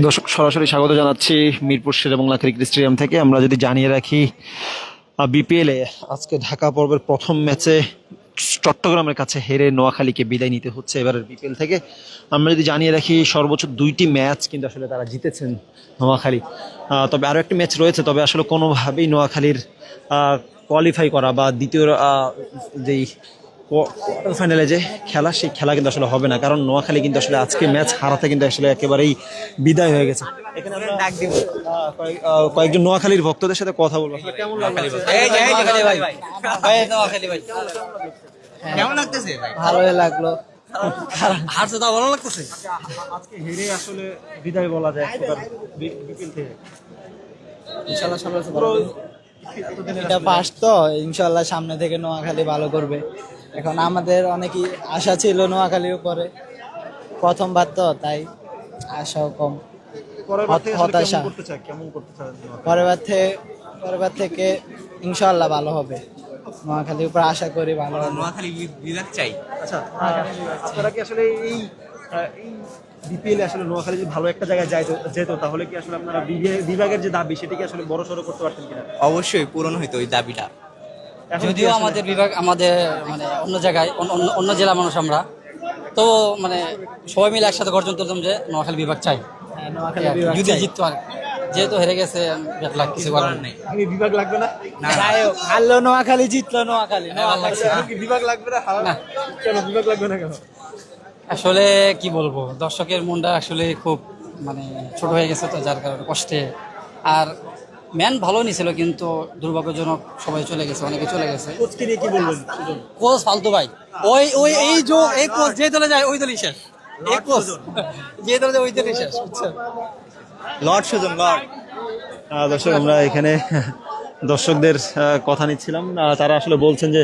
দর্শক সরাসরি স্বাগত জানাচ্ছি মিরপুর শেরেবাংলা ক্রিকেট স্টেডিয়াম থেকে। আমরা যদি জানিয়ে রাখি বিপিএল এ আজকে ঢাকা পর্বের প্রথম ম্যাচে চট্টগ্রামের কাছে হেরে নোয়াখালীকে বিদায় নিতে হচ্ছে এবারের বিপিএল থেকে। আমরা যদি জানিয়ে রাখি সর্বোচ্চ 2টি ম্যাচ কিন্তু আসলে তারা জিতেছেন নোয়াখালী। তবে আরও একটি ম্যাচ রয়েছে, তবে আসলে কোনোভাবেই নোয়াখালীর কোয়ালিফাই করা বা দ্বিতীয় যেই কোয়ার্টার ফাইনালে যে খেলা, সেই খেলা কিন্তু আসলে হবে না, কারণ নোয়াখালী কিন্তু আসলে আজকে ম্যাচ হারাতে কিন্তু আসলে একেবারেই বিদায় হয়ে গেছে। এখানে আমরা কয়েকজন নোয়াখালীর ভক্তদের সাথে কথা বলবো। কেমন লাগতেছে? ভালোই লাগলো। হারছে তো ভালো লাগতেছে। আজকে হেরে আসলে বিদায় বলা যায় বিপিএল থেকে। ইনশাআল্লাহ সামনে এটা ফার্স্ট তো, ইনশাআল্লাহ সামনে থেকে নোয়াখালী ভালো করবে। এখন আমাদের অনেকই আশা ছিল নোয়াখালীর উপরে, প্রথমবার তো তাই আশাও কম, হতাশা। পরের থেকে ইনশাআল্লাহ ভালো হবে, নোয়াখালীর উপর আশা করি ভালো হবে। নোয়াখালী বিভাগ চাই। আচ্ছা, আপনারা কি আসলে এই বিপিএল এ আসলে নোয়াখালী যদি ভালো একটা জায়গায় যেত তাহলে কি আসলে আপনারা বিভাগের যে দাবি সেটাকে আসলে বড় সড়ো করতে পারতেন কিনা? অবশ্যই পূরণ হইতো ওই দাবিটা। যদিও আমাদের বিভাগ আমাদের মানে অন্য জায়গায় অন্য জেলা মানুষ আমরা, তো মানে সবাই মিলে একসাথে গর্জন করতাম যে নোয়াখালী বিভাগ চাই, যদি জিততো। আর যেহেতু হেরে গেছে কিছু করার নেই। বিভাগ লাগবে না, হারলো নোয়াখালী, জিতলো নোয়াখালী, বিভাগ লাগবে না। কেন বিভাগ লাগবে না কেন? আসলে কি বলবো, দর্শকের মনটা আসলে খুব মানে ছোট হয়ে গেছে, তো যার কারণে কষ্টে। আর ম্যান ভালো নিছিল, কিন্তু দুর্ভাগ্যজনক সবাই চলে গেছে, অনেকে চলে গেছে। কোচকে নিয়ে কি বলবেন? কোচ ফালতু ভাই, এই কোচ যে দলে যায় ওই দলই শেষ, এই কোচ যে দলে যায় ওই দলই শেষ, বুঝছেন? Lord Sujan lord. দর্শক, আমরা এখানে দর্শকদের কথা নিচ্ছিলাম। তারা আসলে বলছেন যে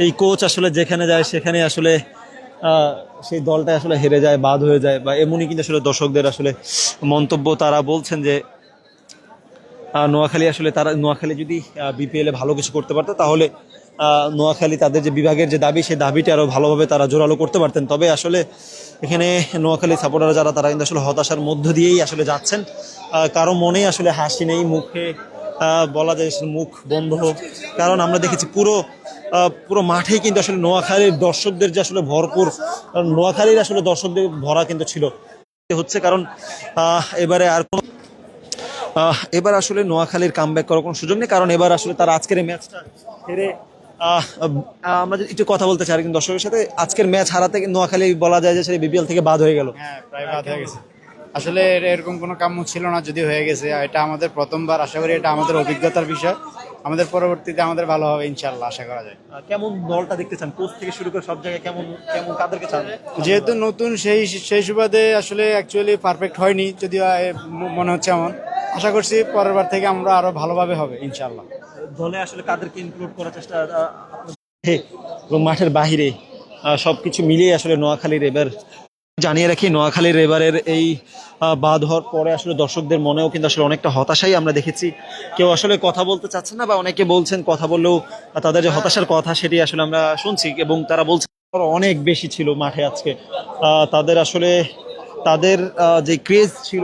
এই কোচ আসলে যেখানে যায় সেখানে আসলে সেই দলটা আসলে হেরে যায়, বাদ হয়ে যায়, বা এমনই কিন্তু আসলে দর্শকদের আসলে মন্তব্য। তারা বলছেন যে নোয়াখালী যদি বিপিএল এ ভালো কিছু করতে পারতো তাহলে নোয়াখালী তাদের যে বিভাগের যে দাবি, সেই দাবিটা আরো ভালোভাবে তারা জোরালো করতে পারতেন। তবে আসলে এখানে নোয়াখালী সাপোর্টাররা যারা, তারা কিন্তু আসলে হতাশার মধ্য দিয়েই আসলে যাচ্ছেন। কারো মনেই আসলে হাসি নেই, মুখে বলা যায় মুখ বন্ধ। কারণ আমরা দেখেছি পুরো মাঠেই কিন্তু আসলে নোয়াখালীর দর্শকদের যে আসলে ভরপুর, নোয়াখালীর আসলে দর্শকদের ভরা কিন্তু ছিল হচ্ছে। কারণ এবার আসলে নোয়াখালীর কামব্যাক করার কোনো সুযোগ নেই, কারণ এবার আসলে তারা আজকের এই ম্যাচটা হেরে, আমরা যদি একটু কথা বলতে চাই কিন্তু দর্শকের সাথে, আজকের ম্যাচ হারাতে নোয়াখালী বলা যায় যে সেটা বিপিএল থেকে বাদ হয়ে গেল। হ্যাঁ, প্রায় বাদ হয়ে গেছে। আসলে এরকম কোনো কাম্য ছিল না, যদি হয়ে গেছে। এটা আমাদের প্রথমবার, আশা করি এটা আমাদের অভিজ্ঞতার বিষয়, আমাদের পরবর্তীতে আমাদের ভালো হবে ইনশাআল্লাহ, আশা করা যায়। কেমন দলটা দেখতে চান, কোচ থেকে শুরু করে সব জায়গায় কেমন কাদেরকে চান? যেহেতু নতুন, সেই সুবাদে আসলে অ্যাকচুয়ালি পারফেক্ট হয়নি, যদিও মনে হচ্ছে এমন। আশা করছি পরের বার থেকে আমরা আরো ভালোভাবে হবে ইনশাআল্লাহ। দলে আসলে কাদেরকে ইনক্লুড করার চেষ্টা এবং মাঠের বাহিরে সবকিছু মিলিয়ে আসলে নোয়াখালীর এবার জানিয়ে রাখি, নোয়াখালীর এবারের এই বাদ হওয়ার পরে আসলে দর্শকদের মনেও কিন্তু আসলে অনেকটা হতাশাই আমরা দেখেছি। কেউ আসলে কথা বলতে চাচ্ছে না, বা অনেকে বলছেন কথা বললেও তাদের যে হতাশার কথা সেটি আসলে আমরা শুনছি, এবং তারা বলছেন অনেক বেশি ছিল মাঠে আজকে। তাদের যে ক্রেজ ছিল